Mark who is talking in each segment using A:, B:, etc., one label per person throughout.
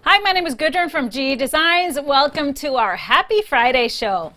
A: Hi, my name is Gudrun from GE Designs. Welcome to our Happy Friday show.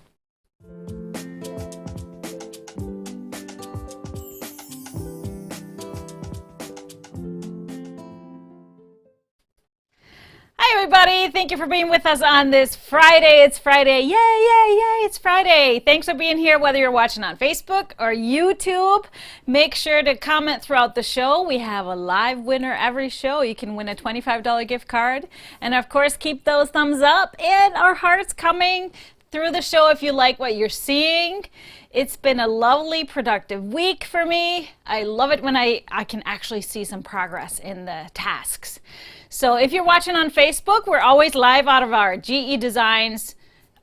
A: Hi everybody, thank you for being with us on this Friday. It's Friday, yay, yay, yay, it's Friday. Thanks for being here, whether you're watching on Facebook or YouTube. Make sure to comment throughout the show. We have a live winner every show. You can win a $25 gift card. And of course, keep those thumbs up and our hearts coming through the show if you like what you're seeing. It's been a lovely, productive week for me. I love it when I can actually see some progress in the tasks. So if you're watching on Facebook, we're always live out of our GE Designs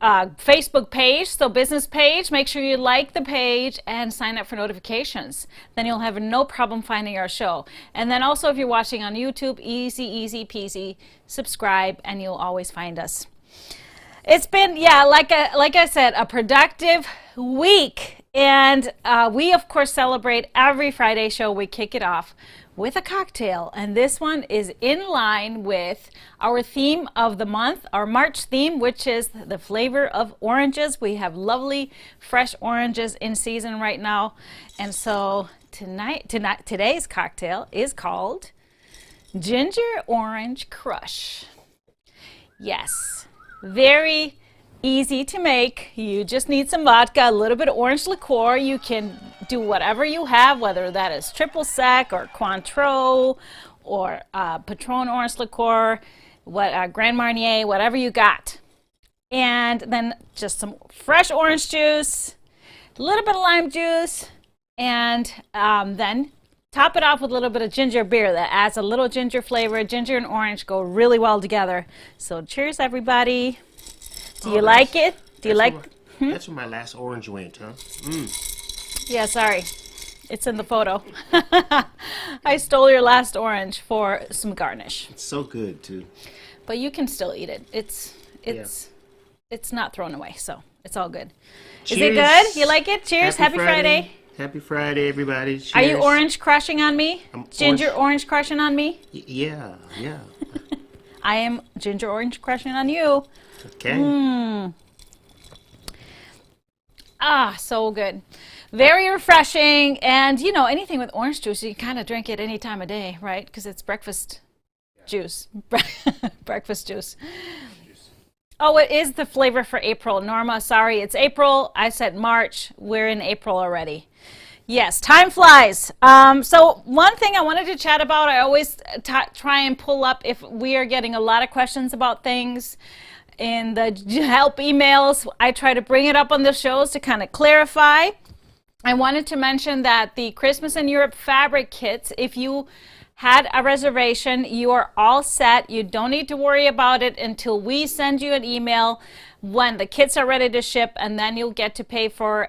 A: Facebook page, so business page. Make sure you like the page and sign up for notifications. Then you'll have no problem finding our show. And then also if you're watching on YouTube, easy peasy, subscribe and you'll always find us. It's been, like I said, a productive week. And we, of course, celebrate every Friday show. We kick it off with a cocktail. And this one is in line with our theme of the month, our March theme, which is the flavor of oranges. We have lovely, fresh oranges in season right now. And so today's cocktail is called Ginger Orange Crush. Yes. Very easy to make. You just need some vodka, a little bit of orange liqueur. You can do whatever you have, whether that is triple sec or Cointreau or Patron orange liqueur, Grand Marnier, whatever you got. And then just some fresh orange juice, a little bit of lime juice, and then top it off with a little bit of ginger beer that adds a little ginger flavor. Ginger and orange go really well together. So cheers, everybody. Do you like it? Do you like?
B: That's where my last orange went, huh?
A: Yeah, sorry. It's in the photo. I stole your last orange for some garnish.
B: It's so good, too.
A: But you can still eat it. It's not thrown away, so it's all good. Cheers. Is it good? You like it? Cheers. Happy Friday.
B: Happy Friday, everybody. Cheers.
A: Are you orange crushing on me? Ginger orange crushing on me?
B: Yeah.
A: I am ginger orange crushing on you.
B: Okay.
A: So good. Very refreshing. And, you know, anything with orange juice, you can kind of drink it any time of day, right? Because it's breakfast juice. Breakfast juice. Oh, it is the flavor for April. Norma, sorry, it's April. I said March. We're in April already. Yes, time flies. So one thing I wanted to chat about, I always try and pull up if we are getting a lot of questions about things in the help emails. I try to bring it up on the shows to kind of clarify. I wanted to mention that the Christmas in Europe fabric kits, if you had a reservation, you are all set. You don't need to worry about it until we send you an email when the kits are ready to ship, and then you'll get to pay for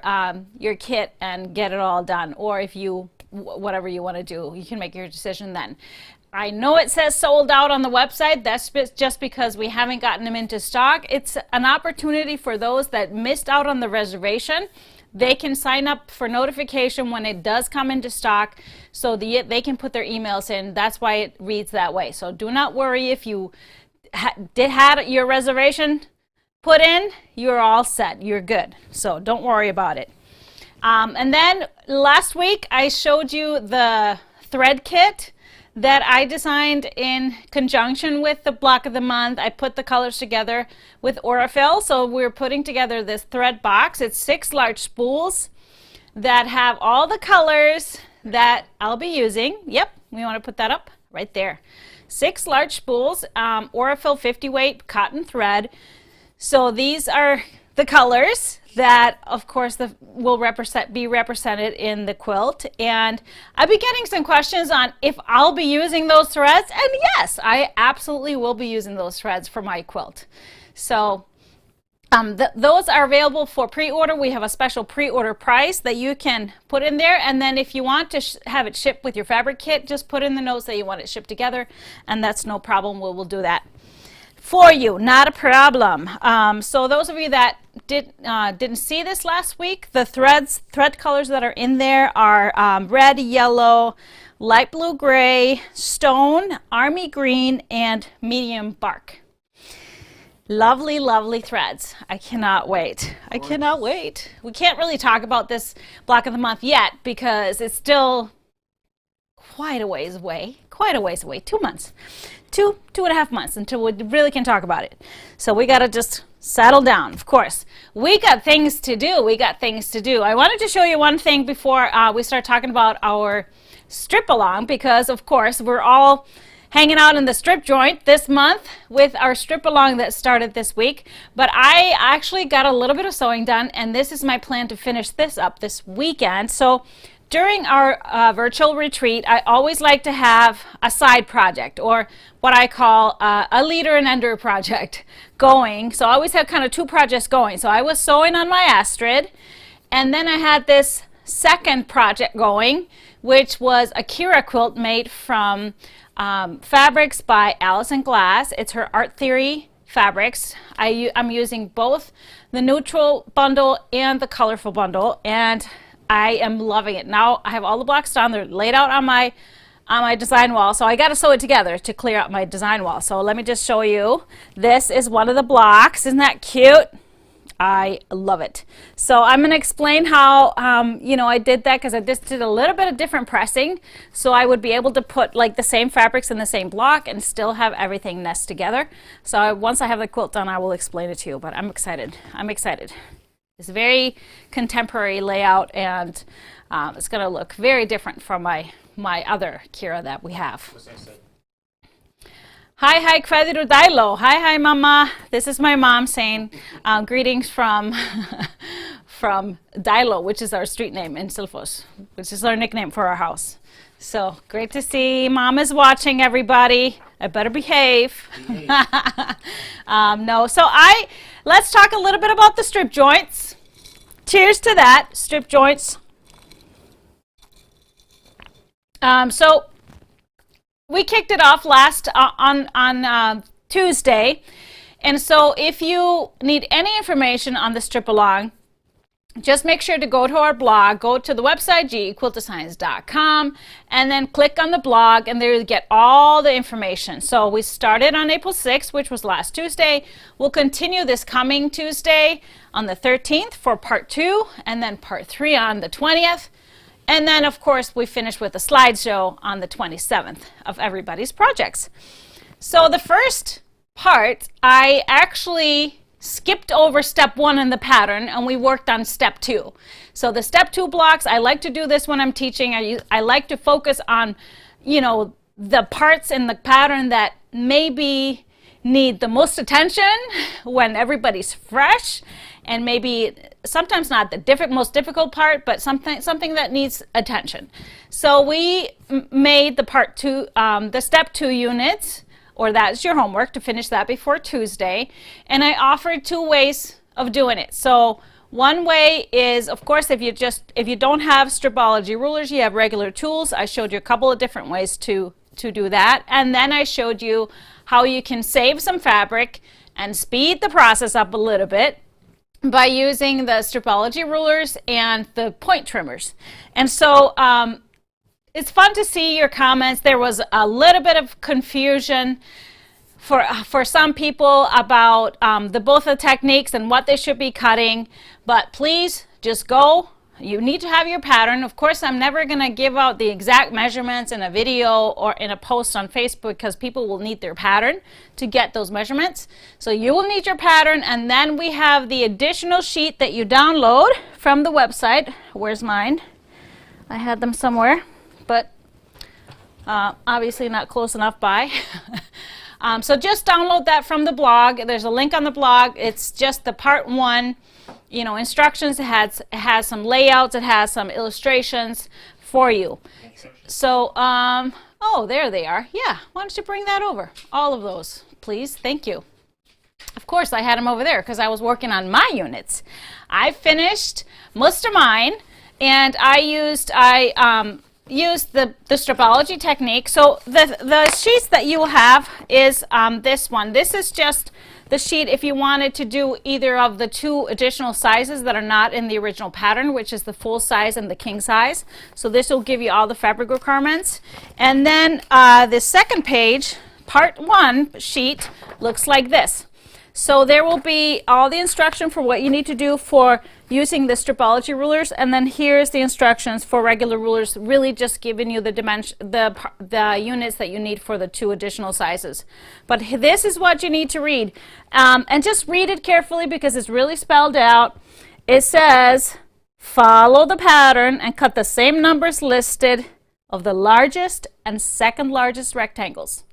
A: your kit and get it all done. Or if you, whatever you want to do, you can make your decision then. I know it says sold out on the website. That's just because we haven't gotten them into stock. It's an opportunity for those that missed out on the reservation. They can sign up for notification when it does come into stock so they can put their emails in. That's why it reads that way. So do not worry if you had your reservation put in. You're all set. You're good. So don't worry about it. And then last week I showed you the thread kit that I designed in conjunction with the block of the month. I put the colors together with Aurifil. So we're putting together this thread box. It's 6 large spools that have all the colors that I'll be using. Yep, we want to put that up right there. 6 large spools, Aurifil 50 weight cotton thread. So these are the colors that, of course, will be represented in the quilt. And I've been getting some questions on if I'll be using those threads. And yes, I absolutely will be using those threads for my quilt. So those are available for pre-order. We have a special pre-order price that you can put in there. And then if you want to have it shipped with your fabric kit, just put in the notes that you want it shipped together. And that's no problem. We'll do that for you, not a problem. So those of you that didn't see this last week, the thread colors that are in there are red, yellow, light blue gray, stone, army green, and medium bark. Lovely, lovely threads. I cannot wait. I cannot wait. We can't really talk about this block of the month yet because it's still quite a ways away. 2 months. Two and a half months until we really can talk about it. So we got to just settle down. Of course, we got things to do. I wanted to show you one thing before we start talking about our strip along, because of course we're all hanging out in the strip joint this month with our strip along that started this week. But I actually got a little bit of sewing done, and this is my plan to finish this up this weekend. So during our virtual retreat, I always like to have a side project, or what I call a leader and ender project going. So I always have kind of two projects going. So I was sewing on my Astrid, and then I had this second project going, which was a Kira quilt made from fabrics by Allison Glass. It's her Art Theory fabrics. I'm using both the neutral bundle and the colorful bundle, and I am loving it. Now I have all the blocks done. They're laid out on my design wall. So I got to sew it together to clear out my design wall. So let me just show you. This is one of the blocks. Isn't that cute? I love it. So I'm going to explain how, I did that because I just did a little bit of different pressing. So I would be able to put like the same fabrics in the same block and still have everything nest together. So once I have the quilt done, I will explain it to you. But I'm excited. It's a very contemporary layout, and it's going to look very different from my other Kira that we have.
B: What's that say?
A: Hi, Kwediru Dailo. Hi, Mama. This is my mom saying greetings from from Dailo, which is our street name in Silfos, which is our nickname for our house. So great to see Mom is watching, everybody. I better behave. Let's talk a little bit about the strip joints. Cheers to that, strip joints. So we kicked it off last on Tuesday, and so if you need any information on the strip along, just make sure to go to our blog, go to the website gequiltdesigns.com, and then click on the blog, and there you get all the information. So we started on April 6th, which was last Tuesday. We'll continue this coming Tuesday on the 13th for part 2, and then part 3 on the 20th. And then, of course, we finish with a slideshow on the 27th of everybody's projects. So the first part, I actually skipped over step 1 in the pattern, and we worked on step 2. So the step 2 blocks, I like to do this when I'm teaching. I like to focus on, the parts in the pattern that maybe need the most attention when everybody's fresh, and maybe sometimes not the most difficult part, but something that needs attention. So we made the part 2, the step 2 units, or that's your homework to finish that before Tuesday. And I offered 2 ways of doing it. So one way is, of course, if you don't have stripology rulers, you have regular tools. I showed you a couple of different ways to do that. And then I showed you how you can save some fabric and speed the process up a little bit by using the stripology rulers and the point trimmers. And so it's fun to see your comments. There was a little bit of confusion for some people about both the techniques and what they should be cutting, but please just go. You need to have your pattern. Of course, I'm never going to give out the exact measurements in a video or in a post on Facebook, because people will need their pattern to get those measurements. So you will need your pattern, and then we have the additional sheet that you download from the website. Where's mine? I had them somewhere, but obviously not close enough by. So just download that from the blog. There's a link on the blog. It's just the part 1 instructions. It has some layouts, it has some illustrations for you. So, oh, there they are. Yeah, why don't you bring that over? All of those, please. Thank you. Of course, I had them over there because I was working on my units. I finished most of mine, and I used the stripology technique. So the sheets that you will have is this one. This is just the sheet if you wanted to do either of the 2 additional sizes that are not in the original pattern, which is the full size and the king size. So this will give you all the fabric requirements. And then the second page, part 1 sheet, looks like this. So there will be all the instruction for what you need to do for using the stripology rulers, and then here's the instructions for regular rulers, really just giving you the dimension, the units that you need for the 2 additional sizes. But this is what you need to read, and just read it carefully because it's really spelled out. It says, follow the pattern and cut the same numbers listed of the largest and second largest rectangles.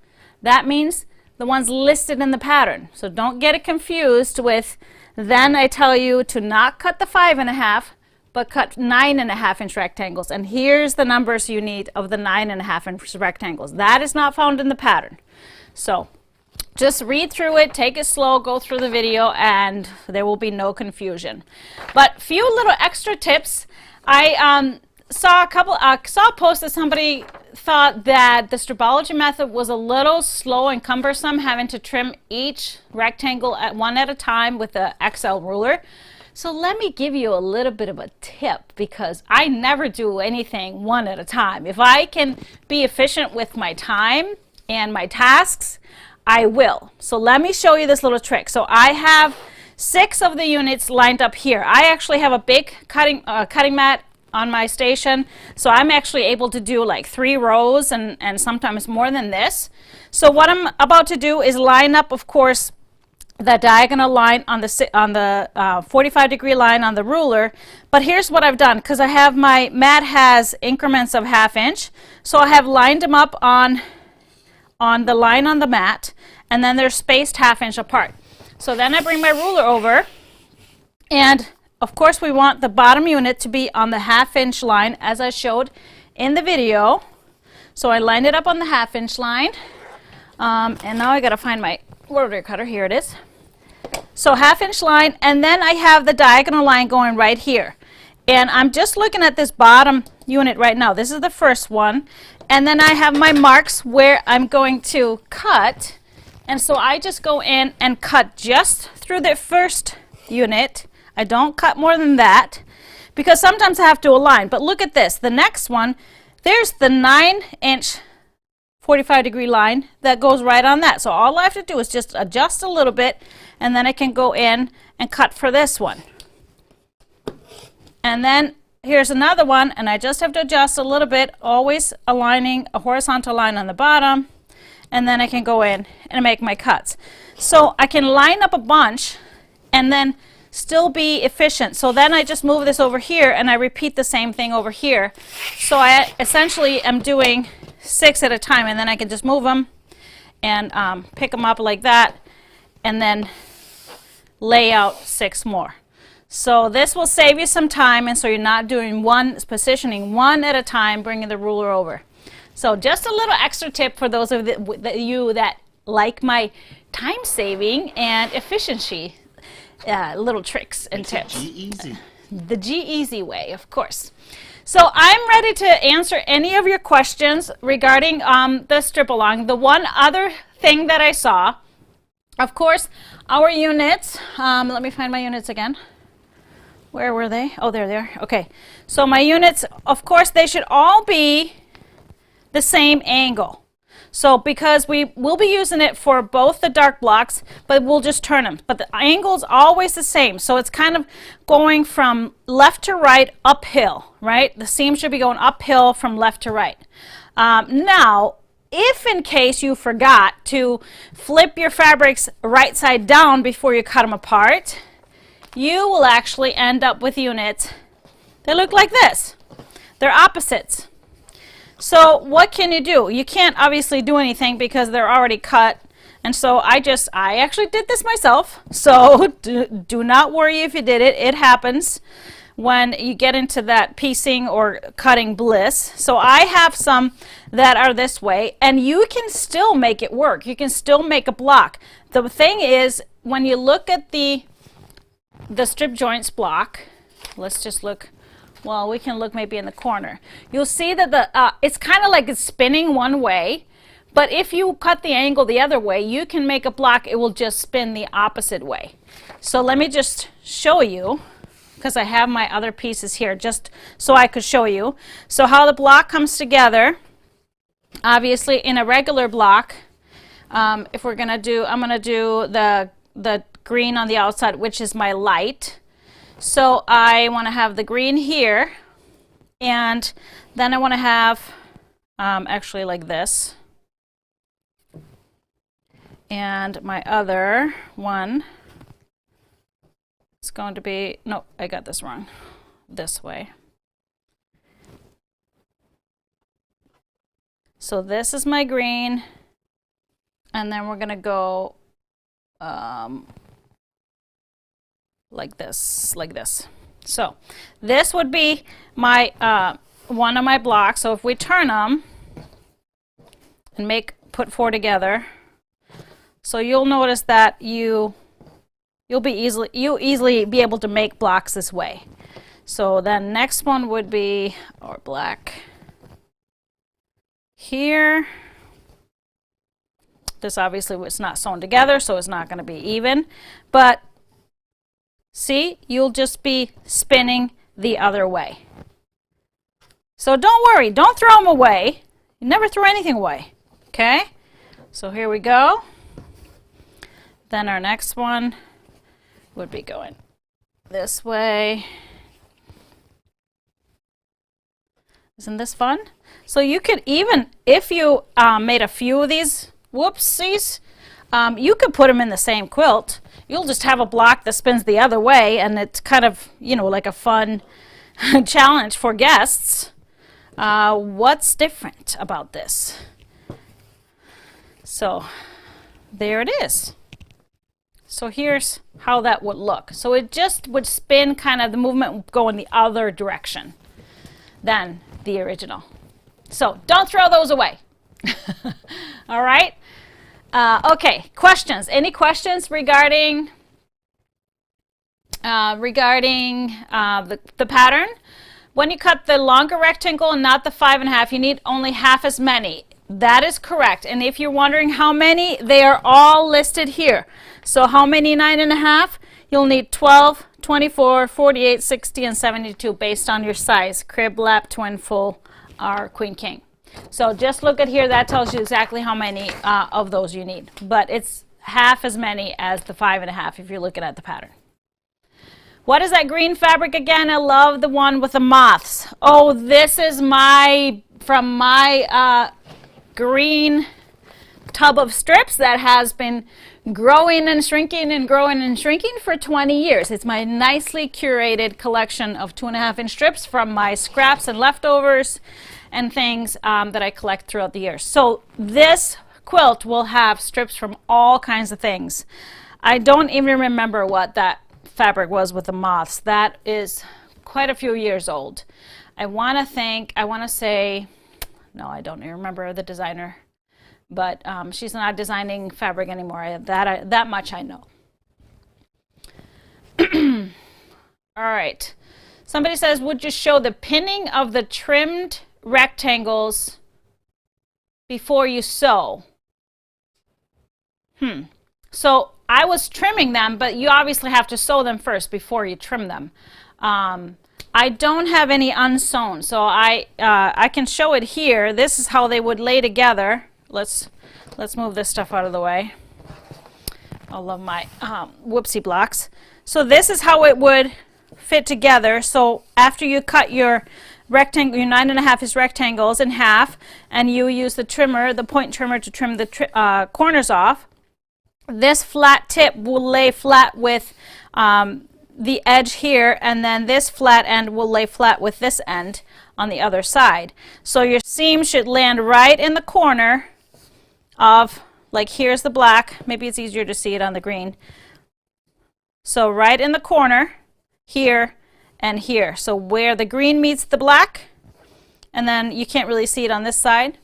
A: That means the ones listed in the pattern. So don't get it confused with, then I tell you to not cut the 5.5, but cut 9.5 inch rectangles. And here's the numbers you need of the 9.5 inch rectangles. That is not found in the pattern. So just read through it, take it slow, go through the video, and there will be no confusion. But few little extra tips. I saw a post that somebody thought that the stripology method was a little slow and cumbersome, having to trim each rectangle one at a time with the XL ruler. So let me give you a little bit of a tip, because I never do anything one at a time. If I can be efficient with my time and my tasks, I will. So let me show you this little trick. So I have 6 of the units lined up here. I actually have a big cutting mat on my station, so I'm actually able to do like 3 rows and sometimes more than this. So what I'm about to do is line up, of course, the diagonal line on the 45-degree line on the ruler. But here's what I've done, because I have my mat has increments of 1/2 inch, so I have lined them up on the line on the mat, and then they're spaced 1/2 inch apart. So then I bring my ruler over, and of course we want the bottom unit to be on the 1/2 inch line as I showed in the video. So I lined it up on the 1/2 inch line, and now I gotta find my rotary cutter. Here it is. So 1/2 inch line, and then I have the diagonal line going right here. And I'm just looking at this bottom unit right now. This is the first one. And then I have my marks where I'm going to cut. And so I just go in and cut just through the first unit. I don't cut more than that, because sometimes I have to align. But look at this. The next one, there's the 9 inch 45-degree line that goes right on that. So all I have to do is just adjust a little bit, and then I can go in and cut for this one. And then here's another one, and I just have to adjust a little bit, always aligning a horizontal line on the bottom, and then I can go in and make my cuts. So I can line up a bunch and then still be efficient. So then I just move this over here, and I repeat the same thing over here. So I essentially am doing 6 at a time, and then I can just move them and pick them up like that, and then lay out 6 more. So this will save you some time, and so you're not doing positioning one at a time, bringing the ruler over. So just a little extra tip for those of you that like my time saving and efficiency little tricks and tips.
B: G-Easy.
A: The G-Easy way, of course. So I'm ready to answer any of your questions regarding the strip along. The one other thing that I saw, of course, our units, let me find my units again. Where were they? Oh, there they are. Okay. So my units, of course, they should all be the same angle. So because we will be using it for both the dark blocks, but we'll just turn them. But the angle is always the same. So it's kind of going from left to right, uphill, right? The seam should be going uphill from left to right. Now, if in case you forgot to flip your fabrics right side down before you cut them apart, you will actually end up with units that look like this. They're opposites. So what can you do? You can't obviously do anything because they're already cut. And so I actually did this myself. So do not worry if you did it. It happens when you get into that piecing or cutting bliss. So I have some that are this way, and you can still make it work. You can still make a block. The thing is, when you look at the strip joints block, let's just look. Well, we can look maybe in the corner. You'll see that it's kind of like it's spinning one way, but if you cut the angle the other way, you can make a block. It will just spin the opposite way. So let me just show you, because I have my other pieces here just so I could show you. So how the block comes together, obviously in a regular block, if we're going to do, I'm going to do the the green on the outside, which is my light. So I want to have the green here, and then I want to have actually like this. And my other one is going to be, no, I got this wrong, this way. So this is my green, and then we're going to go like this, like this. So this would be my one of my blocks. So if we turn them and put 4 together, so you'll notice that you'll easily be able to make blocks this way. So then next one would be our black here. This obviously was not sewn together, so it's not going to be even. But see, you'll just be spinning the other way. So don't worry, don't throw them away. You never throw anything away. Okay? So here we go. Then our next one would be going this way. Isn't this fun? So you could even, if you made a few of these whoopsies, you could put them in the same quilt. You'll just have a block that spins the other way, and it's kind of, you know, like a fun challenge for guests. What's different about this? So there it is. So here's how that would look. So it just would spin, kind of the movement would go in the other direction than the original. So don't throw those away. All right. Okay, questions. Any questions regarding the pattern? When you cut the longer rectangle and not the 5.5, you need only half as many. That is correct. And if you're wondering how many, they are all listed here. So how many 9.5? You'll need 12, 24, 48, 60, and 72 based on your size. Crib, lap, twin, full, or queen, king. So just look at here. That tells you exactly how many of those you need. But it's half as many as the 5.5 if you're looking at the pattern. What is that green fabric again? I love the one with the moths. Oh, this is from my green tub of strips that has been growing and shrinking and growing and shrinking for 20 years. It's my nicely curated collection of 2.5-inch strips from my scraps and leftovers and things that I collect throughout the years. So this quilt will have strips from all kinds of things. I don't even remember what that fabric was with the moths. That is quite a few years old. I want to say, no, I don't even remember the designer, but she's not designing fabric anymore. That much I know. All right. Somebody says, would you show the pinning of the trimmed rectangles before you sew? So I was trimming them, but you obviously have to sew them first before you trim them. I don't have any unsewn, so I can show it here. This is how they would lay together. Let's move this stuff out of the way. I love my whoopsie blocks. So this is how it would fit together. So after you cut your rectangle, your 9.5 rectangles in half, and you use the trimmer, the point trimmer, to trim the corners off, this flat tip will lay flat with the edge here, and then this flat end will lay flat with this end on the other side. So your seam should land right in the corner of, like, here's the black. Maybe it's easier to see it on the green. So right in the corner here and here. So where the green meets the black, and then you can't really see it on this side.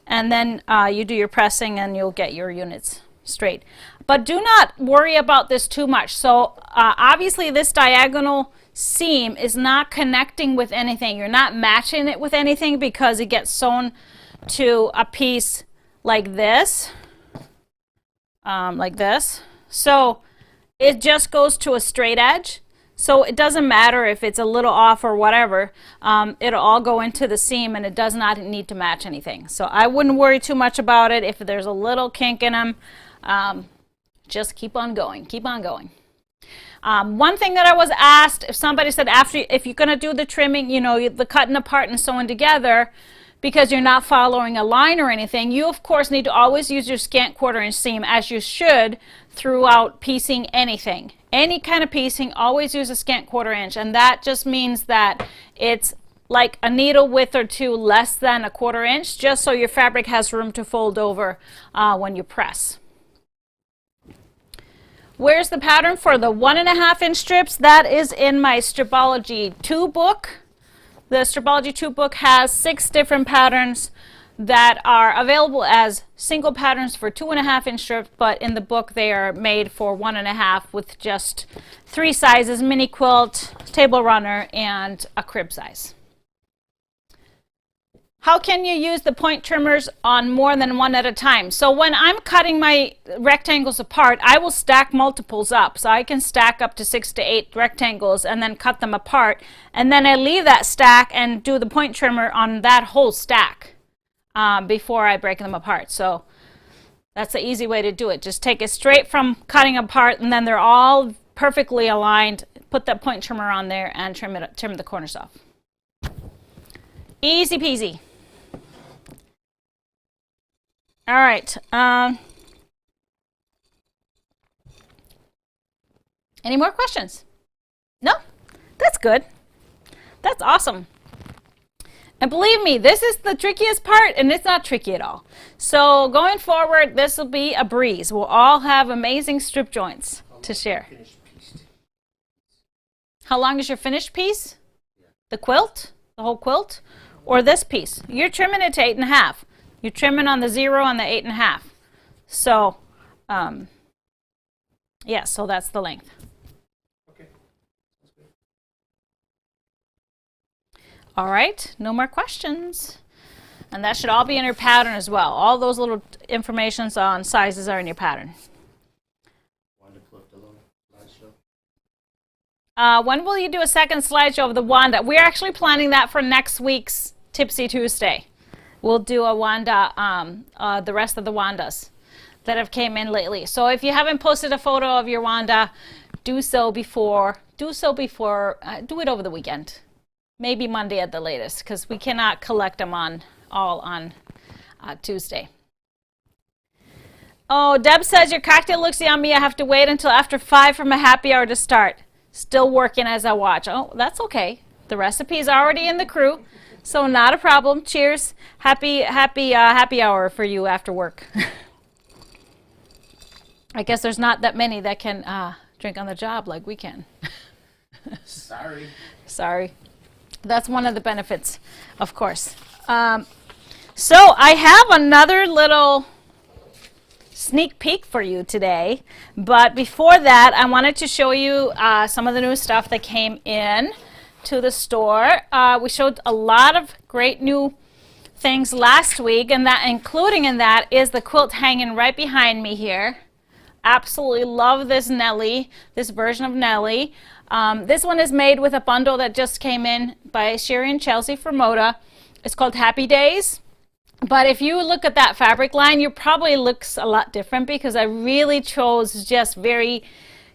A: And then you do your pressing and you'll get your units straight. But do not worry about this too much. So obviously this diagonal seam is not connecting with anything. You're not matching it with anything because it gets sewn to a piece like this. So it just goes to a straight edge. So it doesn't matter if it's a little off or whatever. It'll all go into the seam, and it does not need to match anything. So I wouldn't worry too much about it. If there's a little kink in them, Just keep on going, keep on going. One thing that I was asked, if somebody said if you're going to do the trimming, you know, the cutting apart and sewing together, because you're not following a line or anything, you of course need to always use your scant 1/4 inch seam, as you should throughout piecing anything. Any kind of piecing, always use a scant 1/4 inch, and that just means that it's like a needle width or two less than a 1/4 inch, just so your fabric has room to fold over when you press. Where's the pattern for the 1.5 inch strips? That is in my Stripology 2 book. The Stripology 2 book has 6 different patterns that are available as single patterns for 2.5 inch strips, but in the book they are made for 1.5 with just 3 sizes: mini quilt, table runner, and a crib size. How can you use the point trimmers on more than one at a time? So when I'm cutting my rectangles apart, I will stack multiples up. So I can stack up to 6 to 8 rectangles and then cut them apart. And then I leave that stack and do the point trimmer on that whole stack before I break them apart. So that's the easy way to do it. Just take it straight from cutting apart, and then they're all perfectly aligned. Put that point trimmer on there and trim the corners off. Easy peasy. All right. Any more questions? No? That's good. That's awesome. And believe me, this is the trickiest part, and it's not tricky at all. So going forward, this will be a breeze. We'll all have amazing strip joints to share. How long is your finished piece? The quilt? The whole quilt? Or this piece? You're trimming it to 8.5. You're trimming on the 0 on the 8.5. So, yeah, so that's the length.
B: Okay.
A: All right, no more questions. And that should all be in your pattern as well. All those little informations on sizes are in your pattern. When will you do a second slideshow of the Wanda? We're actually planning that for next week's Tipsy Tuesday. We'll do a Wanda, the rest of the Wandas that have came in lately. So if you haven't posted a photo of your Wanda, do it over the weekend. Maybe Monday at the latest, because we cannot collect them all on Tuesday. Oh, Deb says your cocktail looks yummy. I have to wait until after 5 for my happy hour to start. Still working as I watch. Oh, that's okay. The recipe is already in the crew, so not a problem. Cheers. Happy hour for you after work. I guess there's not that many that can drink on the job like we can.
B: Sorry.
A: Sorry. That's one of the benefits, of course. So I have another little sneak peek for you today, but before that I wanted to show you some of the new stuff that came in to the store. We showed a lot of great new things last week, and that including in that is the quilt hanging right behind me here. Absolutely love this Nelly, this version of Nelly. This one is made with a bundle that just came in by Sherry and Chelsea from Moda. It's called Happy Days. But if you look at that fabric line, you probably looks a lot different, because I really chose just very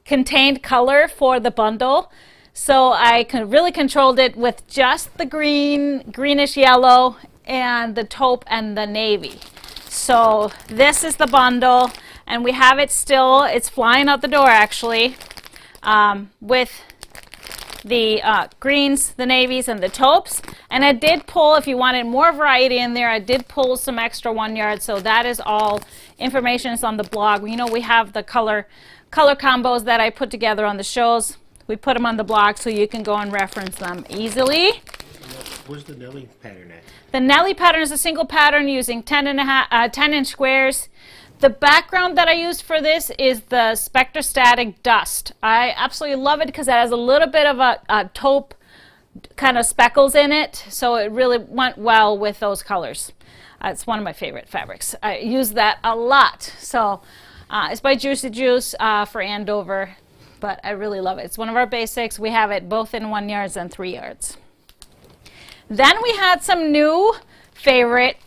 A: contained color for the bundle. So I really controlled it with just the greenish yellow, and the taupe and the navy. So this is the bundle, and we have it still. It's flying out the door actually, with the greens, the navies, and the taupes. And I did pull, if you wanted more variety in there, I did pull some extra 1 yard. So that is all information is on the blog. You know, we have the color combos that I put together on the shows. We put them on the blog so you can go and reference them easily.
B: Where's the Nelly pattern at?
A: The Nelly pattern is a single pattern using 10-inch squares. The background that I used for this is the Spectrostatic Dust. I absolutely love it because it has a little bit of a taupe kind of speckles in it, so it really went well with those colors. It's one of my favorite fabrics. I use that a lot. So it's by Juicy Juice for Andover, but I really love it. It's one of our basics. We have it both in 1 yards and 3 yards. Then we had some new favorite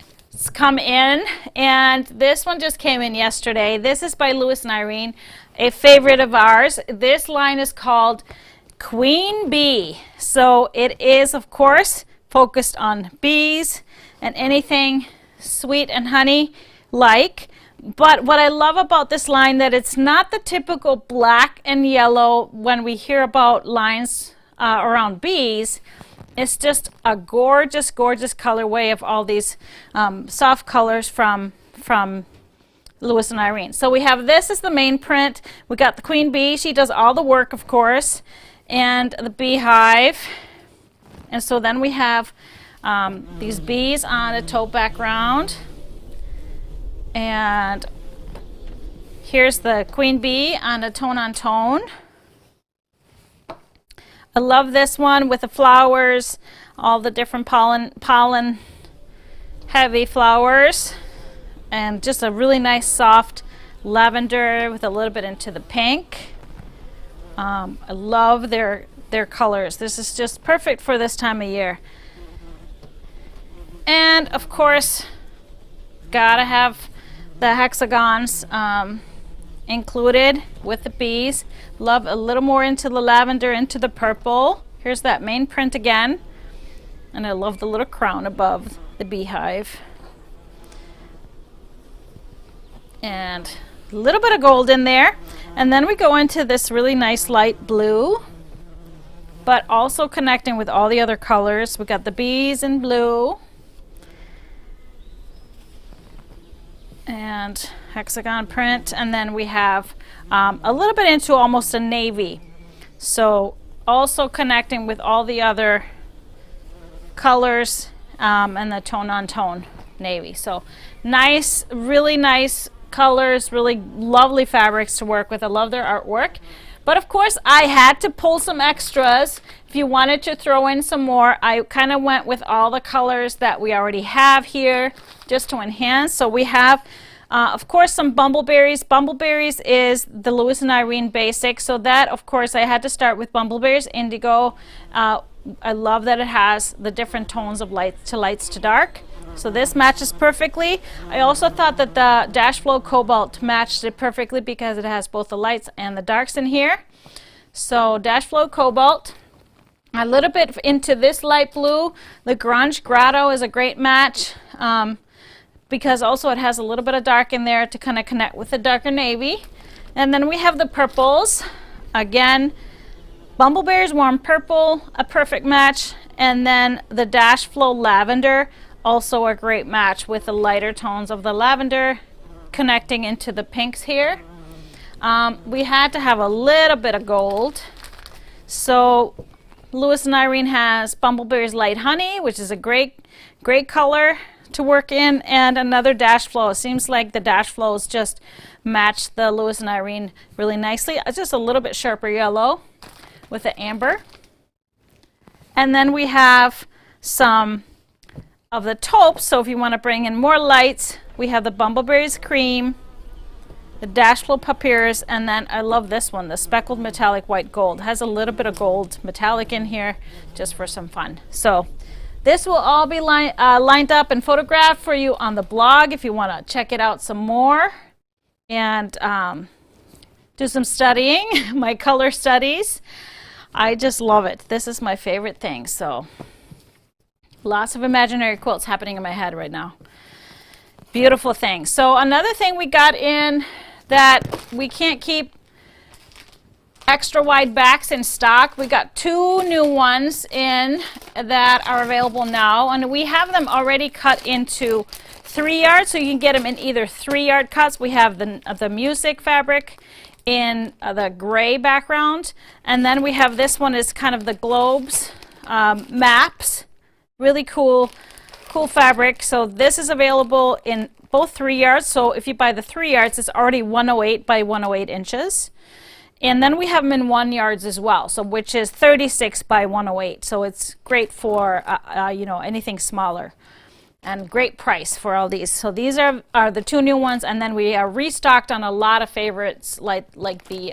A: come in, and this one just came in yesterday. This is by Lewis and Irene, a favorite of ours. This line is called Queen Bee. So it is, of course, focused on bees and anything sweet and honey like. But what I love about this line that it's not the typical black and yellow when we hear about lines around bees. It's just a gorgeous, gorgeous colorway of all these soft colors from Lewis and Irene. So we have this as the main print. We got the Queen Bee. She does all the work, of course, and the beehive. And so then we have these bees on a taupe background. And here's the Queen Bee on a tone-on-tone. I love this one with the flowers, all the different pollen heavy flowers, and just a really nice soft lavender with a little bit into the pink. I love their colors. This is just perfect for this time of year. And of course, gotta have the hexagons included with the bees. Love a little more into the lavender, into the purple. Here's that main print again. And I love the little crown above the beehive. And a little bit of gold in there. And then we go into this really nice light blue, but also connecting with all the other colors. We got the bees in blue. And hexagon print, and then we have a little bit into almost a navy, so also connecting with all the other colors and the tone-on-tone navy. So nice, really nice colors, really lovely fabrics to work with. I love their artwork, but of course I had to pull some extras. If you wanted to throw in some more, I kind of went with all the colors that we already have here just to enhance. So we have of course some bumbleberries. Bumbleberries is the Lewis and Irene basic, so that of course I had to start with bumbleberries indigo. I love that it has the different tones of light to lights to dark, so this matches perfectly. I also thought that the Dash Flow Cobalt matched it perfectly because it has both the lights and the darks in here. So Dash Flow Cobalt, a little bit into this light blue. The Grunge Grotto is a great match because also it has a little bit of dark in there to kind of connect with the darker navy. And then we have the purples. Again, Bumbleberry's Warm Purple, a perfect match. And then the Dash Flow Lavender, also a great match with the lighter tones of the lavender connecting into the pinks here. We had to have a little bit of gold. So Lewis and Irene has Bumbleberry's Light Honey, which is a great color to work in, and another Dash Flow. It seems like the Dash Flows just match the Lewis and Irene really nicely. It's just a little bit sharper yellow with the amber. And then we have some of the taupes, so if you want to bring in more lights, we have the Bumbleberry's Cream, the Dash Flow Papyrus, and then I love this one, the Speckled Metallic White Gold. It has a little bit of gold metallic in here just for some fun. So this will all be lined up and photographed for you on the blog if you want to check it out some more and do some studying, my color studies. I just love it. This is my favorite thing. So lots of imaginary quilts happening in my head right now. Beautiful thing. So another thing we got in that we can't keep extra wide backs in stock. We got 2 new ones in that are available now, and we have them already cut into 3-yard, so you can get them in either 3-yard cuts. We have the music fabric in the gray background, and then we have this one is kind of the globes maps. Really cool fabric. So this is available in both 3-yards. So if you buy the 3-yards, it's already 108 by 108 inches. And then we have them in 1-yards as well, so which is 36 by 108. So it's great for you know, anything smaller. And great price for all these. So these are the 2 new ones, and then we are restocked on a lot of favorites like the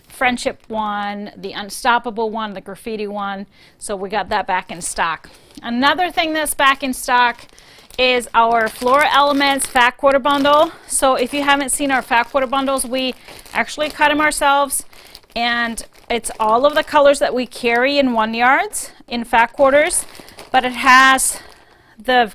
A: Friendship one, the Unstoppable one, the Graffiti one. So we got that back in stock. Another thing that's back in stock is our Flora Elements Fat Quarter Bundle. So if you haven't seen our Fat Quarter Bundles, we actually cut them ourselves, and it's all of the colors that we carry in 1 yards in fat quarters, but it has the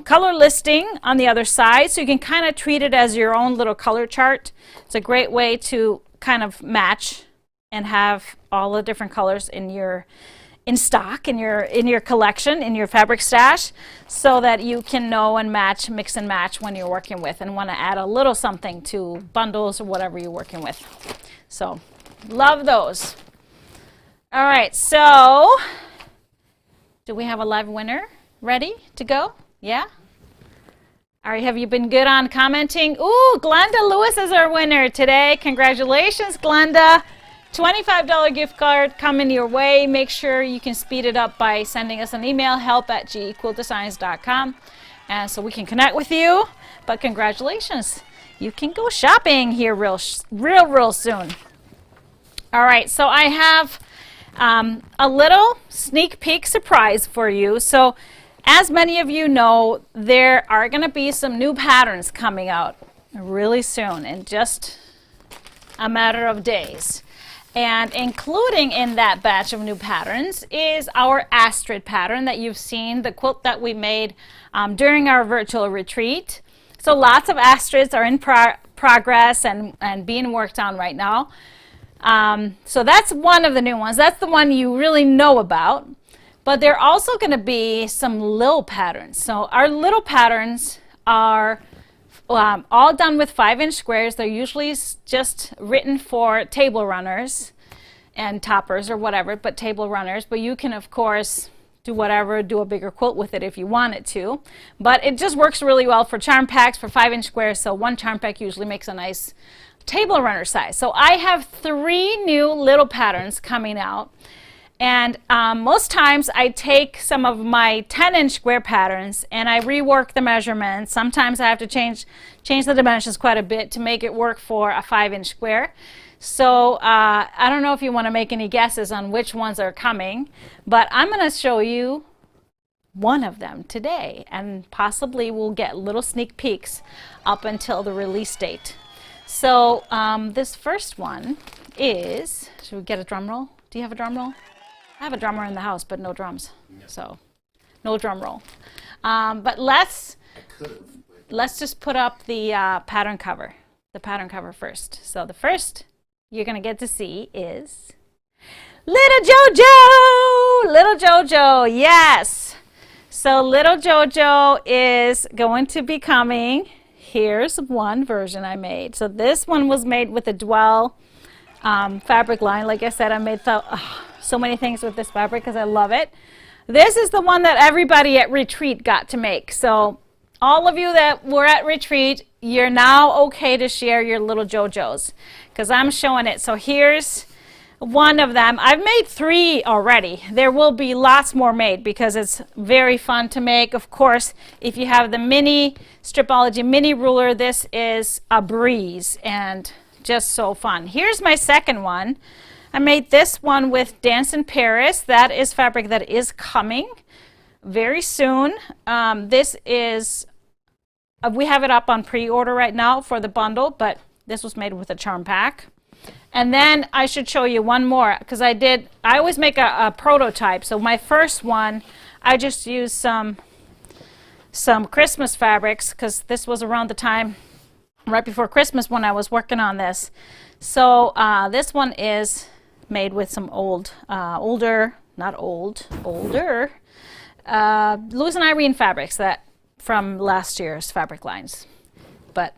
A: color listing on the other side, so you can kind of treat it as your own little color chart. It's a great way to kind of match and have all the different colors in stock in your collection, in your fabric stash, so that you can know and match, mix and match when you're working with and want to add a little something to bundles or whatever you're working with. So love those. All right, so do we have a live winner ready to go? Yeah? All right, have you been good on commenting? Ooh, Glenda Lewis is our winner today. Congratulations, Glenda. $25 gift card coming your way. Make sure you can speed it up by sending us an email, help@gequiltdesigns.com, and so we can connect with you. But congratulations. You can go shopping here real soon. All right, so I have a little sneak peek surprise for you. So as many of you know, there are going to be some new patterns coming out really soon, in just a matter of days. And including in that batch of new patterns is our Astrid pattern that you've seen, the quilt that we made during our virtual retreat. So lots of Astrids are in progress and being worked on right now. So that's one of the new ones. That's the one you really know about. But there are also going to be some little patterns. So our little patterns are all done with 5-inch squares. They're usually just written for table runners and toppers or whatever, but table runners. But you can, of course, do whatever, do a bigger quilt with it if you wanted to. But it just works really well for charm packs for 5-inch squares. So one charm pack usually makes a nice table runner size. So I have 3 new little patterns coming out. And most times I take some of my 10-inch square patterns and I rework the measurements. Sometimes I have to change the dimensions quite a bit to make it work for a 5-inch square. So I don't know if you want to make any guesses on which ones are coming, but I'm going to show you one of them today, and possibly we'll get little sneak peeks up until the release date. So this first one is, should we get a drum roll? Do you have a drum roll? I have a drummer in the house, but no drums, so no drum roll. But let's just put up the pattern cover first. So the first you're gonna get to see is Little Jojo, yes. So Little Jojo is going to be coming. Here's one version I made. So this one was made with a Dwell fabric line. Like I said, I made so many things with this fabric because I love it. This is the one that everybody at retreat got to make. So all of you that were at retreat, you're now okay to share your little JoJo's because I'm showing it. So here's one of them. I've made 3 already. There will be lots more made because it's very fun to make. Of course, if you have the mini Stripology mini ruler, this is a breeze and just so fun. Here's my second one. I made this one with Dance in Paris. That is fabric that is coming very soon. This is, we have it up on pre-order right now for the bundle, but this was made with a charm pack. And then I should show you one more because I always make a prototype. So my first one, I just used some Christmas fabrics because this was around the time right before Christmas when I was working on this. So this one is made with some older Luz and Irene fabrics that from last year's fabric lines. But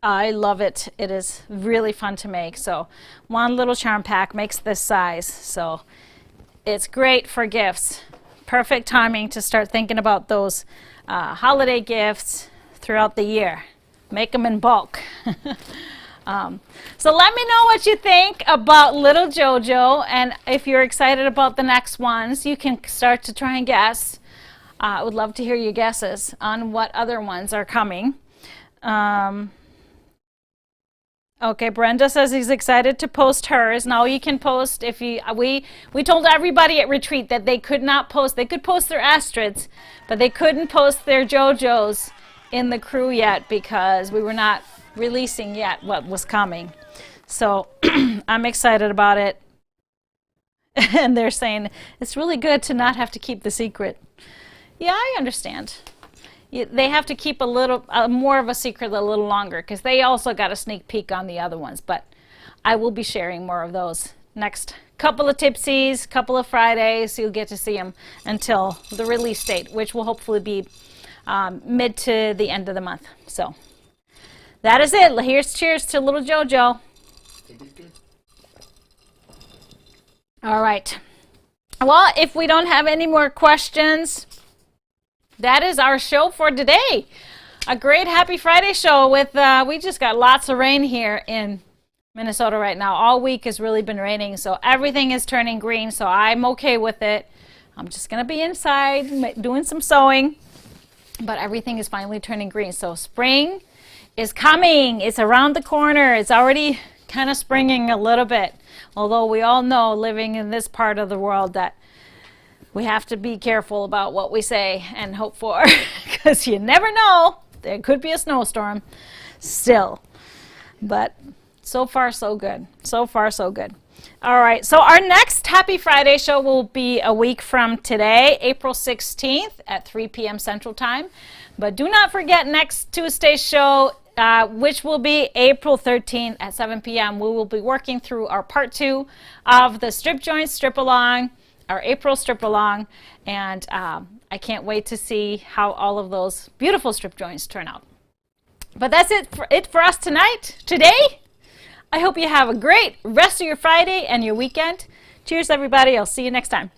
A: I love it. It is really fun to make. So one little charm pack makes this size. So it's great for gifts. Perfect timing to start thinking about those holiday gifts throughout the year. Make them in bulk. So let me know what you think about Little Jojo, and if you're excited about the next ones, you can start to try and guess. I would love to hear your guesses on what other ones are coming. Okay, Brenda says he's excited to post hers. Now you can post if you we told everybody at retreat that they could not post. They could post their Astrids, but they couldn't post their JoJos in the crew yet because we were not releasing yet what was coming. So I'm excited about it. And they're saying it's really good to not have to keep the secret. Yeah, I understand. They have to keep a little more of a secret a little longer because they also got a sneak peek on the other ones. But I will be sharing more of those next couple of tipsies, couple of Fridays. You'll get to see them until the release date, which will hopefully be mid to the end of the month. So that is it. Here's cheers to little JoJo. All right. Well, if we don't have any more questions, that is our show for today. A great Happy Friday show with, we just got lots of rain here in Minnesota right now. All week has really been raining, so everything is turning green, so I'm okay with it. I'm just going to be inside doing some sewing, but everything is finally turning green. So spring is coming. It's around the corner. It's already kind of springing a little bit, although we all know living in this part of the world that we have to be careful about what we say and hope for because you never know. There could be a snowstorm still. But so far, so good. So far, so good. All right. So our next Happy Friday show will be a week from today, April 16th at 3 p.m. Central Time. But do not forget next Tuesday's show, which will be April 13th at 7 p.m. We will be working through our part 2 of the strip joint strip along, our April strip along, and I can't wait to see how all of those beautiful strip joints turn out. But that's it for us today. I hope you have a great rest of your Friday and your weekend. Cheers, everybody. I'll see you next time.